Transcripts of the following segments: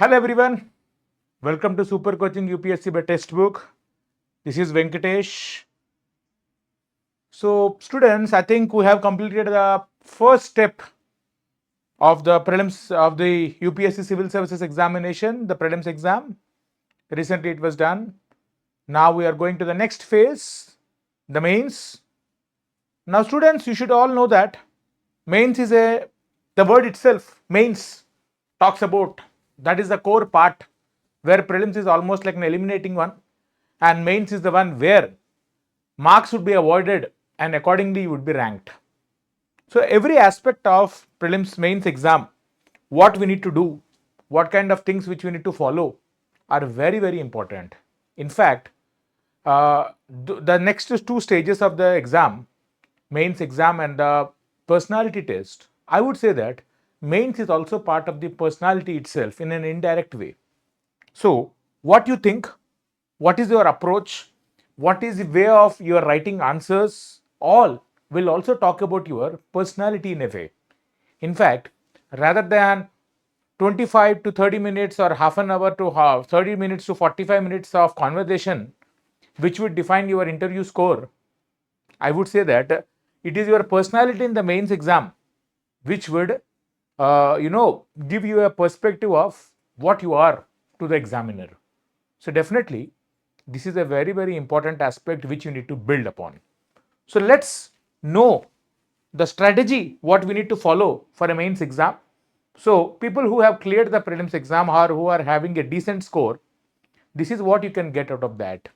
Hello everyone, welcome to Super Coaching UPSC by Textbook. This is Venkatesh. So students, I think we have completed the first step of the prelims of the UPSC Civil Services examination, the prelims exam. Recently it was done. Now we are going to the next phase, the mains. Now students, you should all know that mains is the word itself, mains, talks about, that is the core part where prelims is almost like an eliminating one and mains is the one where marks would be avoided and accordingly you would be ranked. So every aspect of prelims mains exam, what we need to do, what kind of things which we need to follow are very important. In fact, the next two stages of the exam, mains exam and the personality test, I would say that mains is also part of the personality itself in an indirect way. So what you think, what is your approach, what is the way of your writing answers, all will also talk about your personality in a way. In fact, rather than 25 to 30 minutes or half an hour to 30 minutes to 45 minutes of conversation, which would define your interview score, I would say that it is your personality in the mains exam which would give you a perspective of what you are to the examiner. So definitely this is a very important aspect which you need to build upon. So let's know the strategy what we need to follow for a mains exam. So people who have cleared the prelims exam or who are having a decent score, this is what you can get out of that.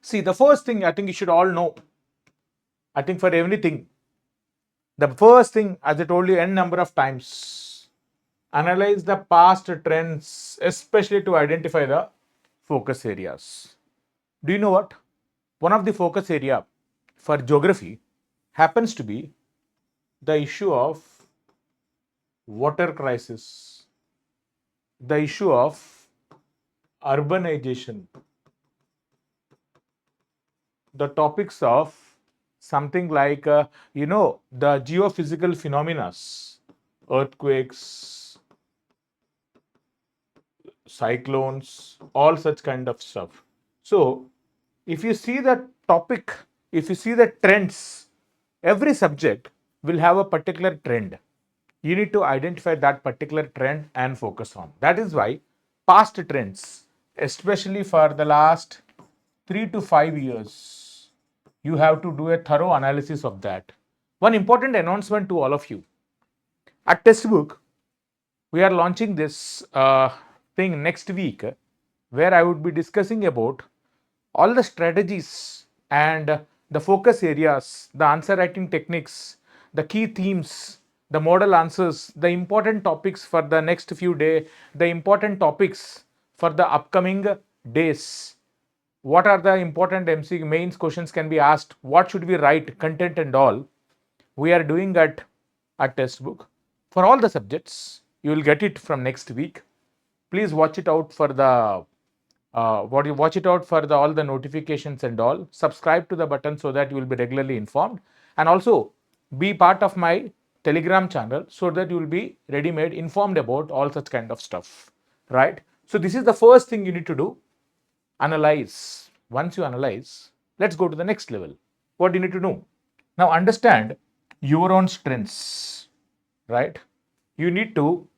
See, the first thing I think you should all know, I think for everything, the first thing, as I told you n number of times, analyze the past trends, especially to identify the focus areas. Do you know what? One of the focus area for geography happens to be the issue of water crisis, the issue of urbanization, the topics of something like, the geophysical phenomena, earthquakes, cyclones, all such kind of stuff. So if you see the topic, if you see the trends, every subject will have a particular trend. You need to identify that particular trend and focus on. That is why past trends, especially for the last 3 to 5 years, you have to do a thorough analysis of that. One important announcement to all of you. At Textbook, we are launching this thing next week where I would be discussing about all the strategies and the focus areas, the answer writing techniques, the key themes, the model answers, the important topics for the next few days, the important topics for the upcoming days. What are the important MC mains questions can be asked? What should we write? Content and all. We are doing at Textbook for all the subjects. You will get it from next week. Please watch it out for the all the notifications and all. Subscribe to the button so that you will be regularly informed, and also be part of my Telegram channel so that you will be ready-made informed about all such kind of stuff, right? So this is the first thing you need to do. Analyze. Once you analyze, let's go to the next level. What do you need to know? Now understand your own strengths, right? You need to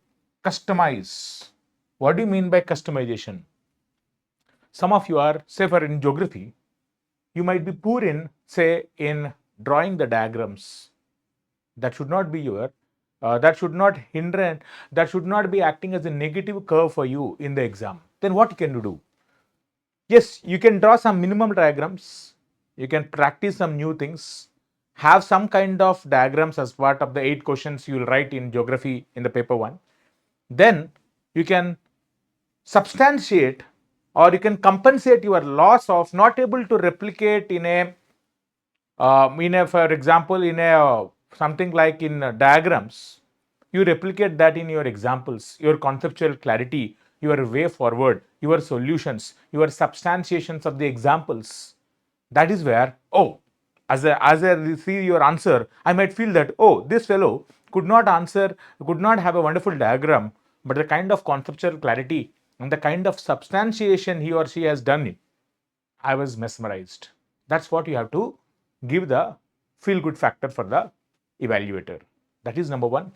customize. What do you mean by customization? Some of you are, say for in geography, you might be poor in, say, in drawing the diagrams. That should not be that should not hinder, that should not be acting as a negative curve for you in the exam. Then what can you do? Yes, you can draw some minimum diagrams. You can practice some new things. Have some kind of diagrams as part of the 8 questions you will write in geography in the paper 1. Then you can substantiate or you can compensate your loss of not able to replicate in a for example, in a something like in diagrams, you replicate that in your examples, your conceptual clarity, your way forward, your solutions, your substantiations of the examples. That is where, as I see your answer, I might feel that, this fellow could not have a wonderful diagram, but the kind of conceptual clarity and the kind of substantiation he or she has done, I was mesmerized. That's what you have to give the feel good factor for the evaluator. That is number one.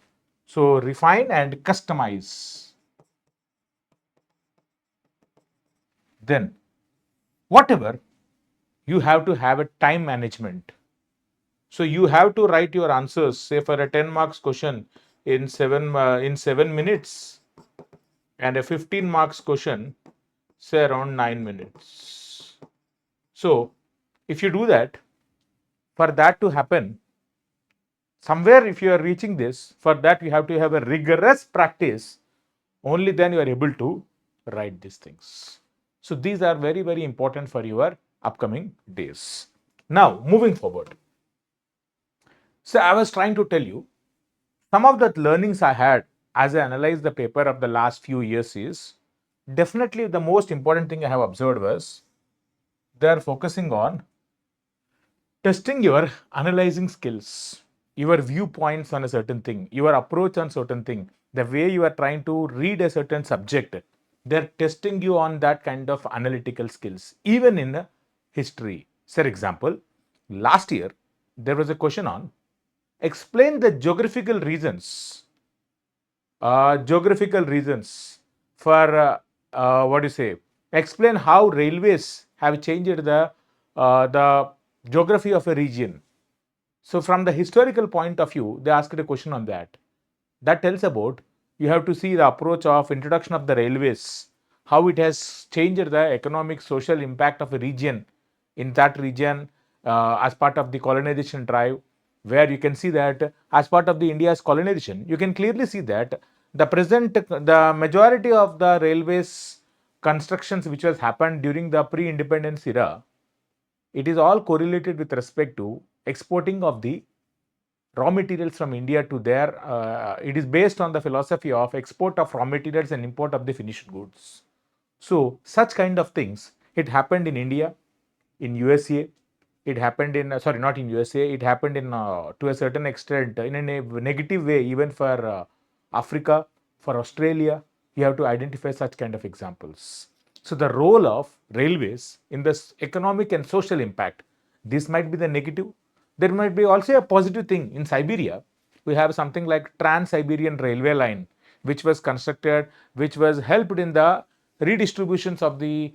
So refine and customize. Then, whatever, you have to have a time management. So you have to write your answers, say for a 10 marks question in 7 minutes, and a 15 marks question, say around 9 minutes. So if you do that, for that to happen, somewhere if you are reaching this, for that you have to have a rigorous practice. Only then you are able to write these things. So these are very, very important for your upcoming days. Now, moving forward. So I was trying to tell you some of the learnings I had as I analyzed the paper of the last few years is definitely the most important thing I have observed was they are focusing on testing your analyzing skills, your viewpoints on a certain thing, your approach on certain thing, the way you are trying to read a certain subject. They're testing you on that kind of analytical skills, even in history. For example, last year there was a question on explain the geographical reasons for what do you say? Explain how railways have changed the geography of a region. So from the historical point of view, they asked a question on that. That tells about you have to see the approach of introduction of the railways, how it has changed the economic social impact of a region in that region as part of the colonization drive, where you can see that as part of the India's colonization, you can clearly see that the majority of the railways constructions which has happened during the pre-independence era, it is all correlated with respect to exporting of the raw materials from India to there. It is based on the philosophy of export of raw materials and import of the finished goods. So such kind of things, it happened in India, in USA, it happened in, sorry, not in USA, it happened in, to a certain extent, in a negative way, even for Africa, for Australia, you have to identify such kind of examples. So the role of railways in this economic and social impact, this might be the negative. There might be also a positive thing. In Siberia, we have something like Trans-Siberian Railway Line, which was constructed, which was helped in the redistributions of the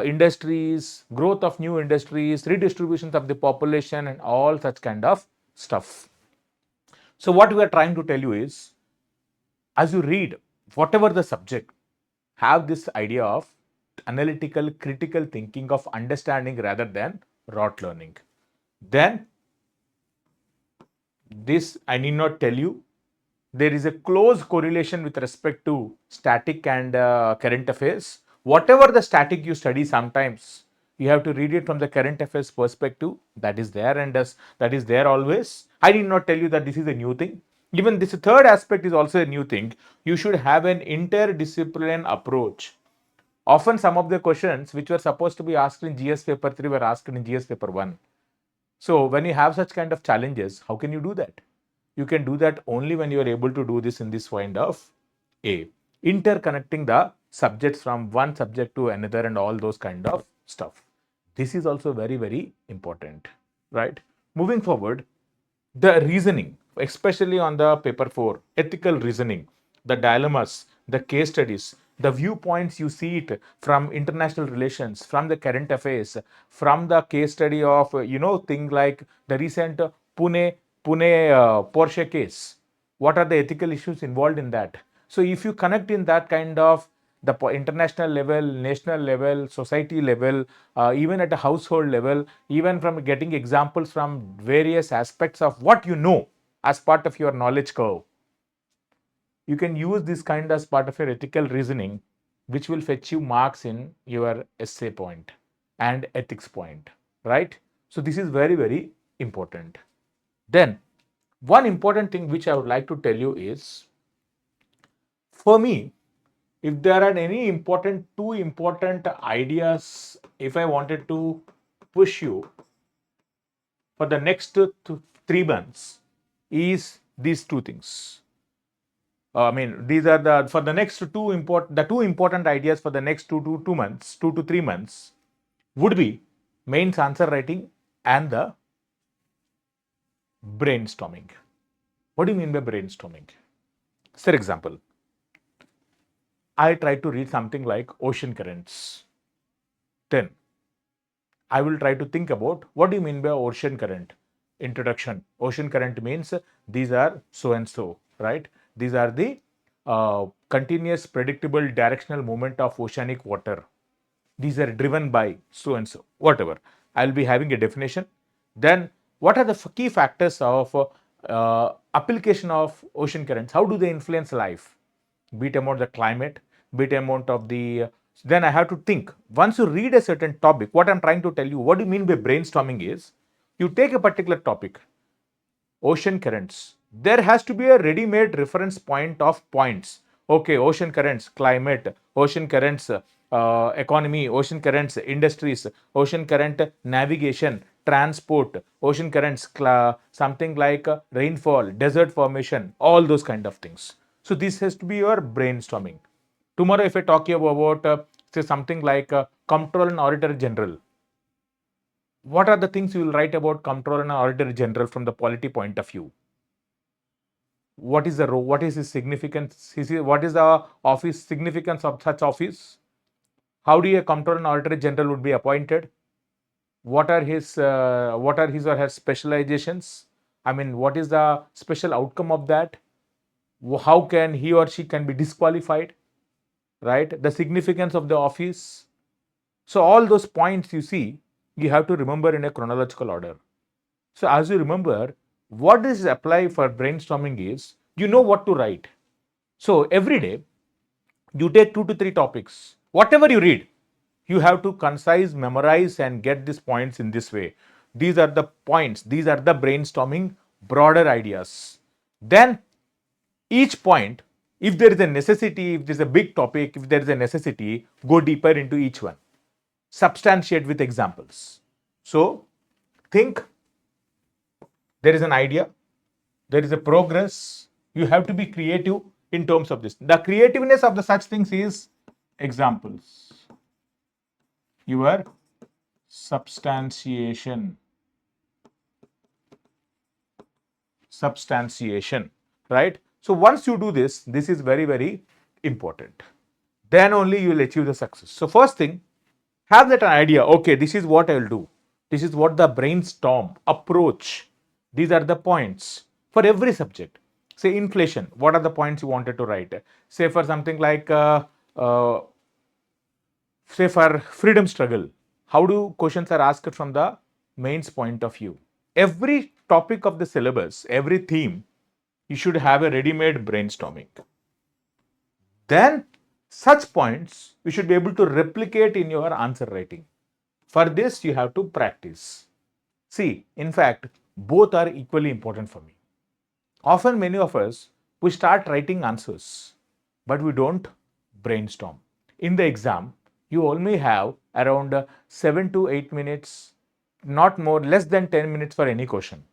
industries, growth of new industries, redistributions of the population, and all such kind of stuff. So what we are trying to tell you is, as you read whatever the subject, have this idea of analytical, critical thinking of understanding rather than rote learning. Then, this I need not tell you, there is a close correlation with respect to static and current affairs. Whatever the static you study, sometimes you have to read it from the current affairs perspective. That is there, and that is there always. I did not tell you that this is a new thing. Even this third aspect is also a new thing. You should have an interdisciplinary approach. Often some of the questions which were supposed to be asked in GS paper 3 were asked in GS paper 1. So when you have such kind of challenges, how can you do that? You can do that only when you are able to do this in this kind of interconnecting the subjects from one subject to another and all those kind of stuff. This is also very, very important, right? Moving forward, the reasoning, especially on the paper 4, ethical reasoning, the dilemmas, the case studies, the viewpoints you see it from international relations, from the current affairs, from the case study of, thing like the recent Pune Porsche case. What are the ethical issues involved in that? So if you connect in that kind of the international level, national level, society level, even at a household level, even from getting examples from various aspects of what you know as part of your knowledge curve, you can use this kind as part of your ethical reasoning, which will fetch you marks in your essay point and ethics point, right? So this is very, very important. Then one important thing which I would like to tell you is, for me, if there are any two important ideas, if I wanted to push you for the next 3 months, is these two things. I mean, these are the for the next two important ideas for the next 2 to 3 months would be mains answer writing and the brainstorming. What do you mean by brainstorming? For example, I try to read something like ocean currents. Then I will try to think about what do you mean by ocean current? Introduction. Ocean current means these are so and so, right? These are the continuous predictable directional movement of oceanic water. These are driven by so and so, whatever. I'll be having a definition. Then what are the key factors of application of ocean currents? How do they influence life? Be it about the climate, be it amount of the then I have to think. Once you read a certain topic, what I'm trying to tell you, what do you mean by brainstorming is, you take a particular topic, ocean currents. There has to be a ready-made reference point of points. Okay, ocean currents, climate, ocean currents, economy, ocean currents, industries, ocean current, navigation, transport, ocean currents, something like rainfall, desert formation, all those kind of things. So this has to be your brainstorming. Tomorrow, if I talk you about say something like Comptroller and Auditor General, what are the things you will write about Comptroller and Auditor General from the polity point of view? What is the role? What is his significance? What is the office significance of such office? How do a Comptroller and Auditor General would be appointed? What are his or her specializations? I mean, what is the special outcome of that? How can he or she can be disqualified? Right? The significance of the office. So all those points you see, you have to remember in a chronological order. So as you remember, what is apply for brainstorming is, you know what to write. So every day, you take 2 to 3 topics. Whatever you read, you have to concise, memorize, and get these points in this way. These are the points. These are the brainstorming broader ideas. Then each point, if there is a necessity, if there is a big topic, if there is a necessity, go deeper into each one. Substantiate with examples. So think there is an idea, there is a progress. You have to be creative in terms of this. The creativeness of the such things is examples. Your substantiation, right? So once you do this, this is very, very important. Then only you will achieve the success. So first thing, have that idea. Okay, this is what I will do. This is what the brainstorm approach. These are the points for every subject. Say inflation. What are the points you wanted to write? Say for something like, say for freedom struggle. How do questions are asked from the mains point of view? Every topic of the syllabus, every theme, you should have a ready-made brainstorming. Then such points you should be able to replicate in your answer writing. For this, you have to practice. See, in fact, both are equally important for me. Often, many of us, we start writing answers, but we don't brainstorm. In the exam, you only have around 7 to 8 minutes, not more, less than 10 minutes for any question.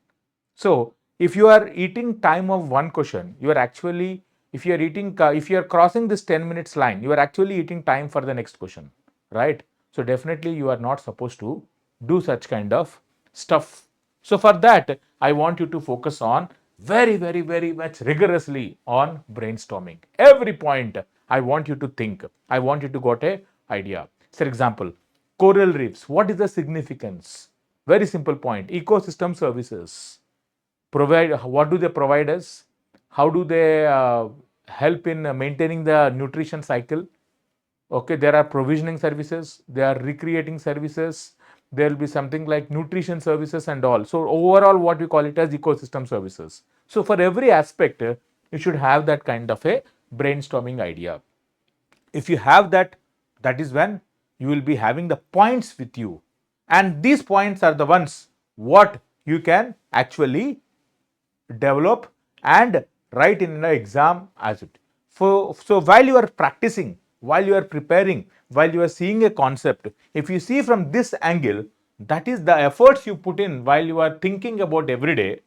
So, if you are eating time of one question, you are actually, if you are crossing this 10 minutes line, you are actually eating time for the next question, right? So definitely you are not supposed to do such kind of stuff. So for that, I want you to focus on very, very, very much rigorously on brainstorming. Every point I want you to think. I want you to get a idea. For example, coral reefs. What is the significance? Very simple point. Ecosystem services. What do they provide us? How do they help in maintaining the nutrition cycle? Okay, there are provisioning services, there are recreating services, there will be something like nutrition services and all. So overall, what we call it as ecosystem services. So for every aspect, you should have that kind of a brainstorming idea. If you have that, that is when you will be having the points with you. And these points are the ones what you can actually develop and write in an exam as it. So while you are practicing, while you are preparing, while you are seeing a concept, if you see from this angle, that is the efforts you put in while you are thinking about every day,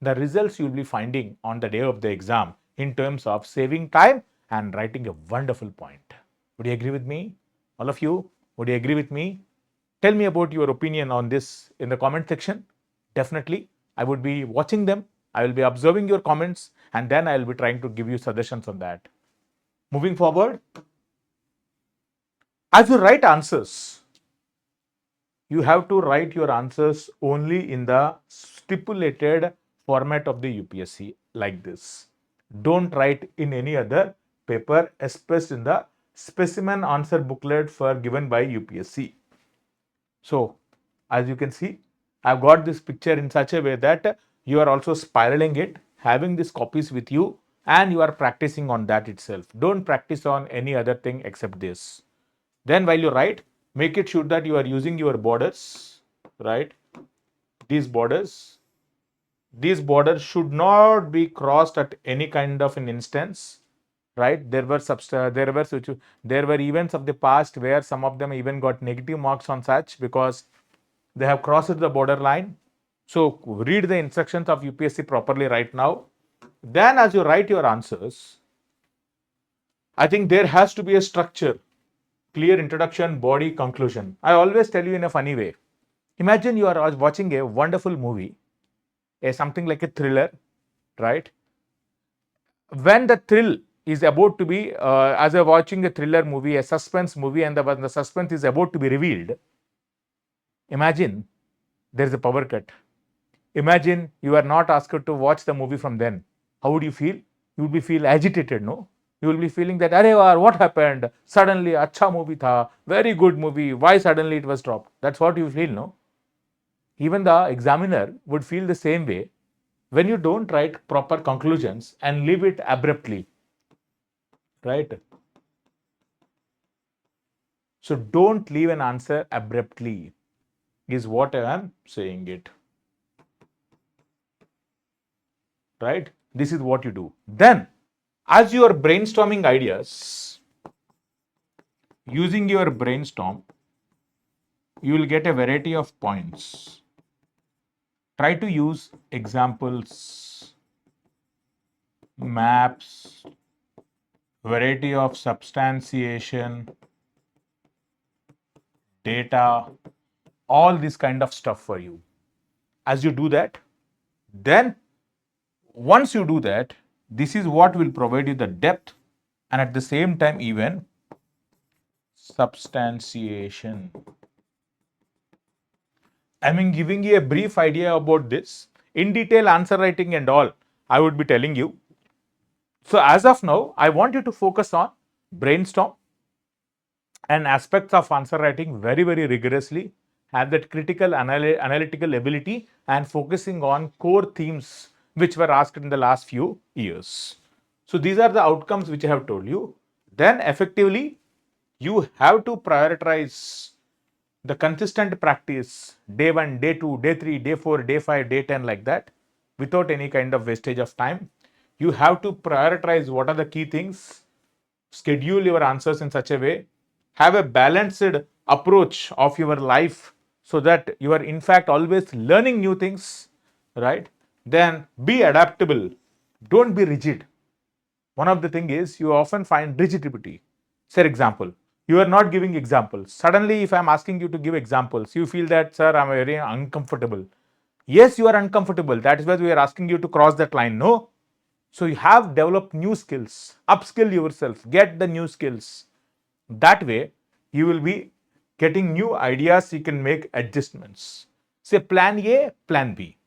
the results you will be finding on the day of the exam in terms of saving time and writing a wonderful point. Would you agree with me? All of you, would you agree with me? Tell me about your opinion on this in the comment section. Definitely, I would be watching them. I will be observing your comments and then I will be trying to give you suggestions on that. Moving forward, as you write answers, you have to write your answers only in the stipulated format of the UPSC like this. Don't write in any other paper, especially in the specimen answer booklet for given by UPSC. So, as you can see, I've got this picture in such a way that you are also spiraling it, having these copies with you, and you are practicing on that itself. Don't practice on any other thing except this. Then while you write, make it sure that you are using your borders, right? These borders should not be crossed at any kind of an instance, right? There were events of the past where some of them even got negative marks on such because they have crossed the borderline. So read the instructions of UPSC properly right now. Then as you write your answers, I think there has to be a structure, clear introduction, body, conclusion. I always tell you in a funny way. Imagine you are watching a wonderful movie, something like a thriller, right? When the thrill is about to be, as you're watching a thriller movie, a suspense movie, and when the suspense is about to be revealed, imagine there is a power cut. Imagine you are not asked to watch the movie from then. How would you feel? You would be feel agitated, no? You will be feeling that, Arey, what happened? Suddenly, acha movie tha, very good movie. Why suddenly it was dropped? That's what you feel, no? Even the examiner would feel the same way when you don't write proper conclusions and leave it abruptly, right? So don't leave an answer abruptly, is what I am saying it. Right? This is what you do. Then, as you are brainstorming ideas, using your brainstorm, you will get a variety of points. Try to use examples, maps, variety of substantiation, data, all this kind of stuff for you. As you do that, then once you do that, this is what will provide you the depth and at the same time even substantiation. I mean, giving you a brief idea about this. In detail answer writing and all, I would be telling you. So as of now, I want you to focus on brainstorm and aspects of answer writing very, very rigorously. Have that critical analytical ability and focusing on core themes which were asked in the last few years. So these are the outcomes which I have told you. Then effectively, you have to prioritize the consistent practice day 1, day 2, day 3, day 4, day 5, day 10 like that without any kind of wastage of time. You have to prioritize what are the key things, schedule your answers in such a way, have a balanced approach of your life so that you are in fact always learning new things, right? Then be adaptable, don't be rigid. One of the thing is you often find rigidity. For example, you are not giving examples. Suddenly, if I am asking you to give examples, you feel that, sir, I am very uncomfortable. Yes, you are uncomfortable. That is why we are asking you to cross that line. No. So you have developed new skills, upskill yourself, get the new skills. That way, you will be getting new ideas, you can make adjustments. Say plan A, plan B.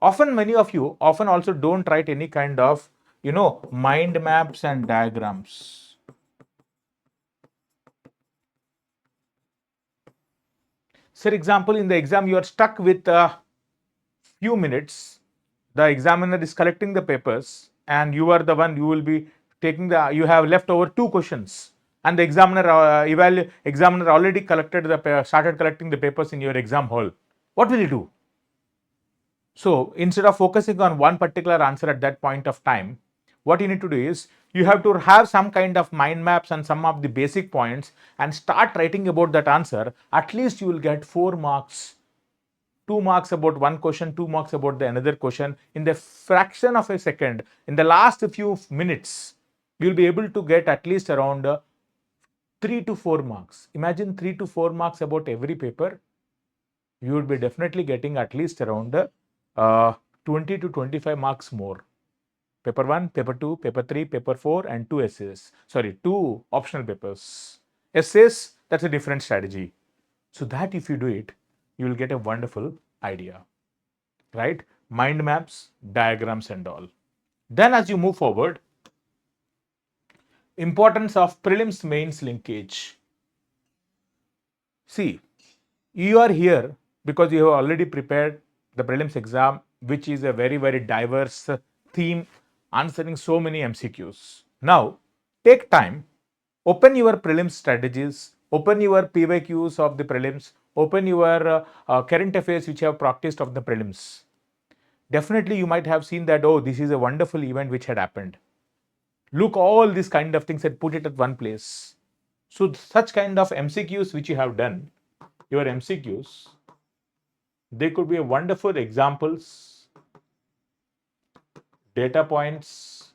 Often many of you often also don't write any kind of, mind maps and diagrams. For example, in the exam, you are stuck with a few minutes. The examiner is collecting the papers and you are the one, you will be taking you have left over 2 questions and the examiner already started collecting the papers in your exam hall. What will you do? So instead of focusing on one particular answer at that point of time, what you need to do is you have to have some kind of mind maps and some of the basic points and start writing about that answer. At least you will get 4 marks 2 marks about one question, 2 marks about the another question in the fraction of a second. In the last few minutes, you'll be able to get at least around 3 to 4 marks. Imagine 3 to 4 marks about every paper. You would be definitely getting at least around 20 to 25 marks more. Paper 1, paper 2, paper 3, paper 4 and 2 essays. Sorry, 2 optional papers. Essays, that's a different strategy. So that if you do it, you will get a wonderful idea, right? Mind maps, diagrams and all. Then as you move forward, importance of prelims mains linkage. See, you are here because you have already prepared the prelims exam, which is a very, very diverse theme, answering so many MCQs. Now, take time, open your prelims strategies, open your PYQs of the prelims, open your current affairs which you have practiced of the prelims. Definitely you might have seen that, oh, this is a wonderful event which had happened. Look all these kind of things and put it at one place. So such kind of MCQs which you have done, your MCQs, they could be wonderful examples, data points,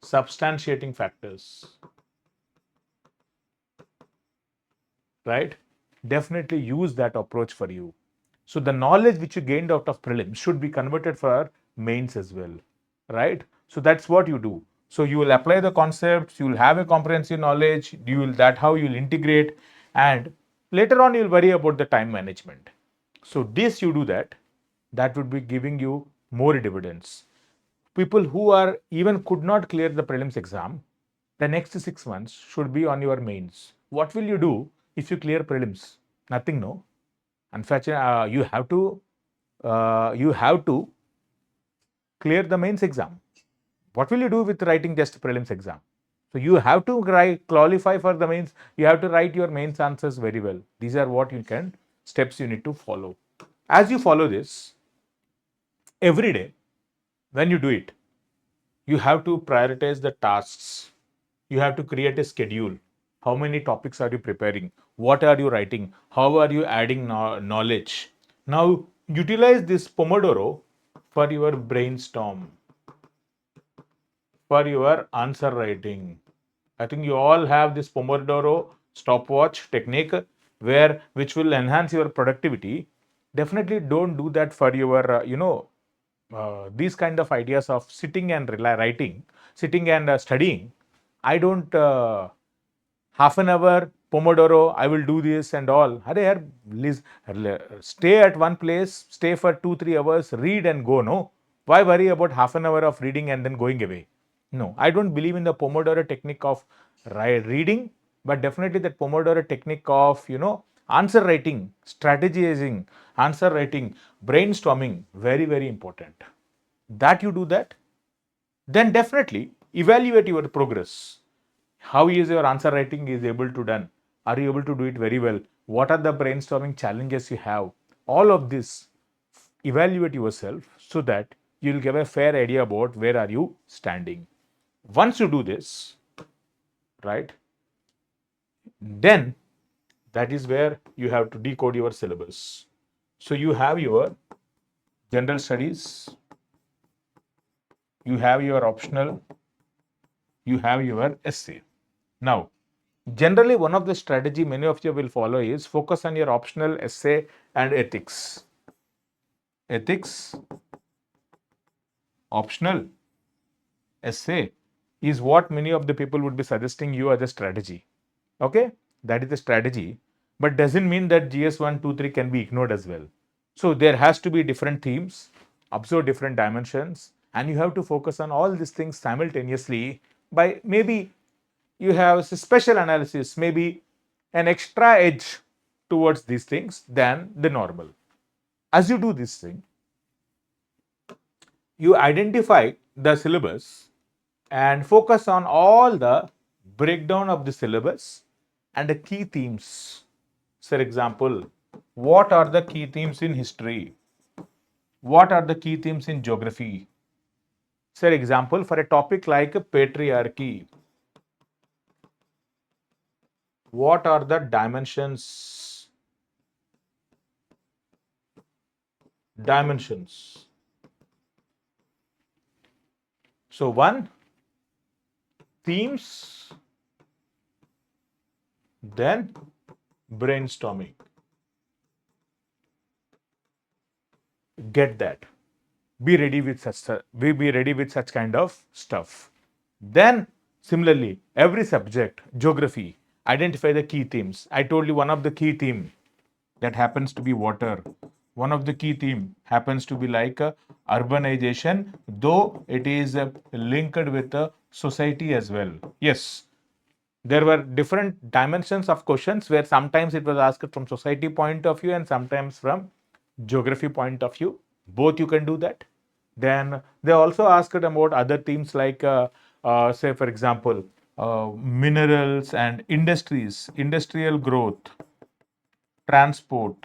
substantiating factors, right? Definitely use that approach for you. So the knowledge which you gained out of prelims should be converted for mains as well, right? So that's what you do. So you will apply the concepts, you will have a comprehensive knowledge, how you will integrate, and later on you will worry about the time management. So this you do that would be giving you more dividends. People who are even could not clear the prelims exam, the next 6 months should be on your mains. What will you do if you clear prelims? Nothing, no. Unfortunately, you have to clear the mains exam. What will you do with writing just prelims exam? So you have to qualify for the mains. You have to write your mains answers very well. These are what steps you need to follow. As you follow this, every day when you do it, you have to prioritize the tasks. You have to create a schedule. How many topics are you preparing? What are you writing? How are you adding knowledge? Now, utilize this Pomodoro for your brainstorm, for your answer writing. I think you all have this Pomodoro stopwatch technique which will enhance your productivity. Definitely don't do that for your, these kind of ideas of sitting and writing, sitting and studying. I don't half an hour Pomodoro, I will do this and all. Stay at one place, stay for 2-3 hours, read and go. No, why worry about half an hour of reading and then going away? No, I don't believe in the Pomodoro technique of reading, but definitely that Pomodoro technique of answer writing, strategizing, answer writing, brainstorming, very, very important. That you do that, then definitely evaluate your progress. How is your answer writing is able to done? Are you able to do it very well? What are the brainstorming challenges you have? All of this, evaluate yourself so that you'll get a fair idea about where are you standing. Once you do this, right, then that is where you have to decode your syllabus. So you have your general studies, you have your optional, you have your essay. Now, generally, one of the strategy many of you will follow is focus on your optional, essay and ethics. Ethics, optional, essay is what many of the people would be suggesting you as a strategy. Okay, that is the strategy, but doesn't mean that GS 1, 2, 3 can be ignored as well. So there has to be different themes, observe different dimensions, and you have to focus on all these things simultaneously by maybe you have special analysis, maybe an extra edge towards these things than the normal. As you do this thing, you identify the syllabus and focus on all the breakdown of the syllabus and the key themes. For example, what are the key themes in history? What are the key themes in geography? For example, for a topic like patriarchy, what are the dimensions dimensions. So one, themes, then brainstorming. Get that. Be ready with such kind of stuff. Then similarly, every subject, geography, identify the key themes. I told you one of the key theme that happens to be water. One of the key theme happens to be like urbanization, though it is linked with society as well. Yes, there were different dimensions of questions where sometimes it was asked from society point of view and sometimes from geography point of view. Both you can do that. Then they also asked about other themes like, say for example, minerals and industries, industrial growth, transport.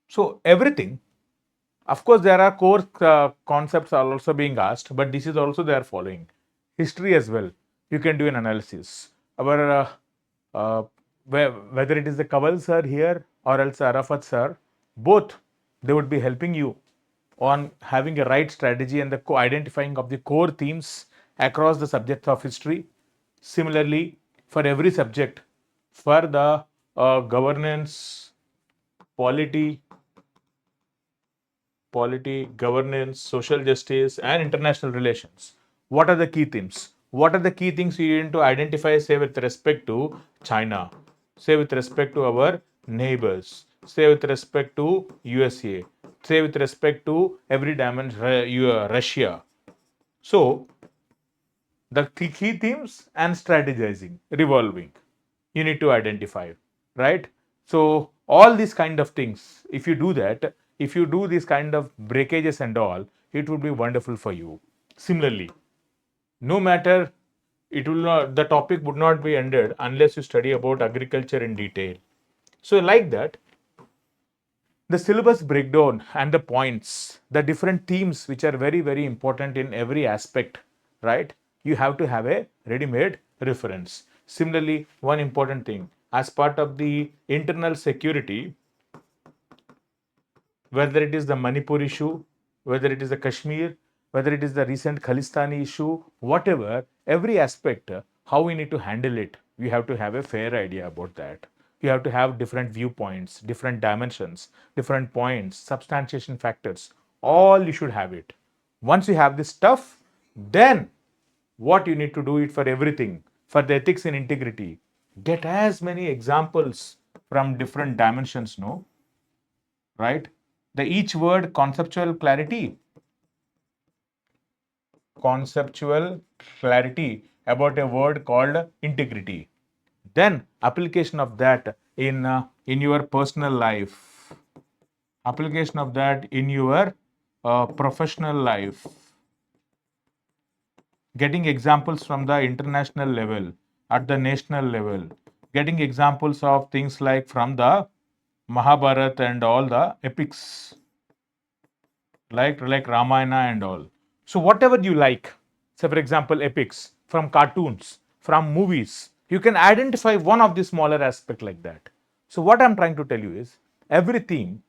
So everything. Of course, there are core concepts are also being asked, but this is also they are following. History as well. You can do an analysis. Our uh, whether it is the Kawal sir here or else Arafat sir, both they would be helping you on having a right strategy and the identifying of the core themes across the subjects of history. Similarly, for every subject, for the governance, polity, governance, social justice, and international relations. What are the key themes? What are the key things you need to identify, say, with respect to China, say, with respect to our neighbors, say, with respect to USA, say, with respect to every dimension, Russia. So, the key themes and strategizing, revolving, you need to identify, right? So all these kind of things, if you do that, if you do these kind of breakages and all, it would be wonderful for you. Similarly, no matter, it will not, the topic would not be ended unless you study about agriculture in detail. So like that, the syllabus breakdown and the points, the different themes which are very, very important in every aspect, right? You have to have a ready-made reference. Similarly, one important thing, as part of the internal security, whether it is the Manipur issue, whether it is the Kashmir, whether it is the recent Khalistani issue, whatever, every aspect, how we need to handle it, we have to have a fair idea about that. You have to have different viewpoints, different dimensions, different points, substantiation factors. All you should have it. Once you have this stuff, then what you need to do it for everything, for the ethics and integrity. Get as many examples from different dimensions, no? Right? The each word conceptual clarity about a word called integrity. Then application of that in your personal life, application of that in your professional life, getting examples from the international level, at the national level, getting examples of things like from the Mahabharata and all the epics, like Ramayana and all. So whatever you like, say for example epics, from cartoons, from movies, you can identify one of the smaller aspect like that. So what I'm trying to tell you is everything,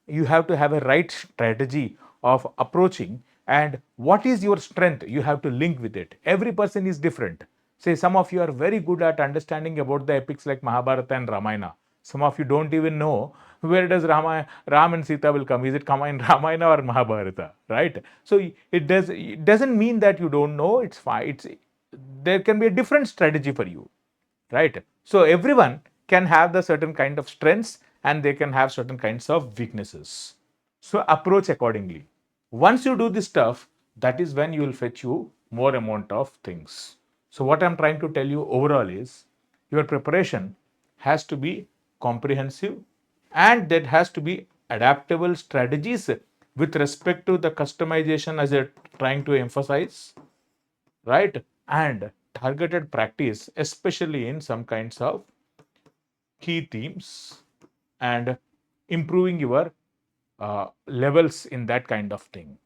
you have to have a right strategy of approaching, and what is your strength, you have to link with it. Every person is different. Say some of you are very good at understanding about the epics like Mahabharata and Ramayana. Some of you don't even know where does Ram and Sita will come. Is it come in Ramayana or Mahabharata, right? So it doesn't mean that you don't know. It's fine. There can be a different strategy for you, right? So everyone can have the certain kind of strengths and they can have certain kinds of weaknesses. So approach accordingly. Once you do this stuff, that is when you will fetch you more amount of things. So what I'm trying to tell you overall is your preparation has to be comprehensive and that has to be adaptable strategies with respect to the customization as you're trying to emphasize, right? And targeted practice, especially in some kinds of key themes and improving your levels in that kind of thing.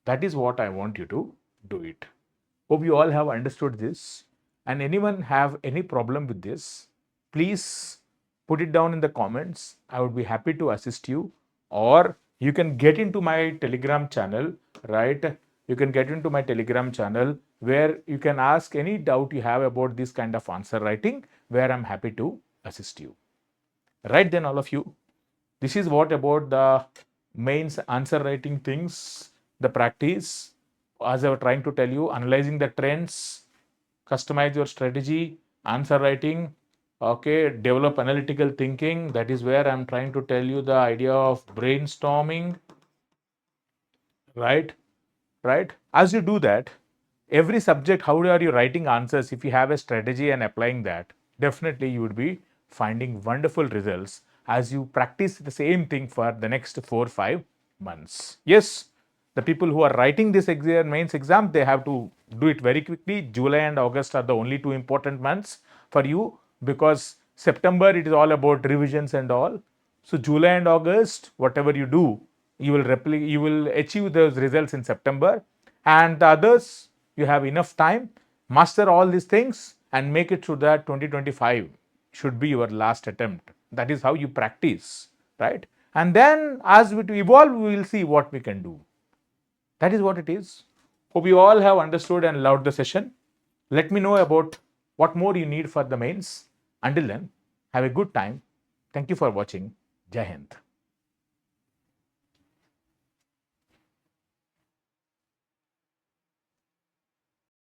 That is what I want you to do it. Hope you all have understood this. And anyone have any problem with this, please put it down in the comments. I would be happy to assist you, or you can get into my Telegram channel, right? You can get into my Telegram channel where you can ask any doubt you have about this kind of answer writing, where I'm happy to assist you. Right then, all of you, this is what about the mains answer writing things, the practice. As I was trying to tell you, analyzing the trends, customize your strategy, answer writing, okay, develop analytical thinking. That is where I'm trying to tell you the idea of brainstorming, right? Right? As you do that, every subject, how are you writing answers? If you have a strategy and applying that, definitely you would be finding wonderful results as you practice the same thing for the next 4-5 months. Yes, the people who are writing this mains exam, they have to do it very quickly. July and August are the only 2 important months for you, because September it is all about revisions and all. So July and August, whatever you do, you will achieve those results in September, and the others you have enough time, master all these things and make it through that. 2025 should be your last attempt. That is how you practice, right? And then as we evolve, we will see what we can do. That is what it is. Hope you all have understood and loved the session. Let me know about what more you need for the mains. Until then, have a good time. Thank you for watching. Jai Hind.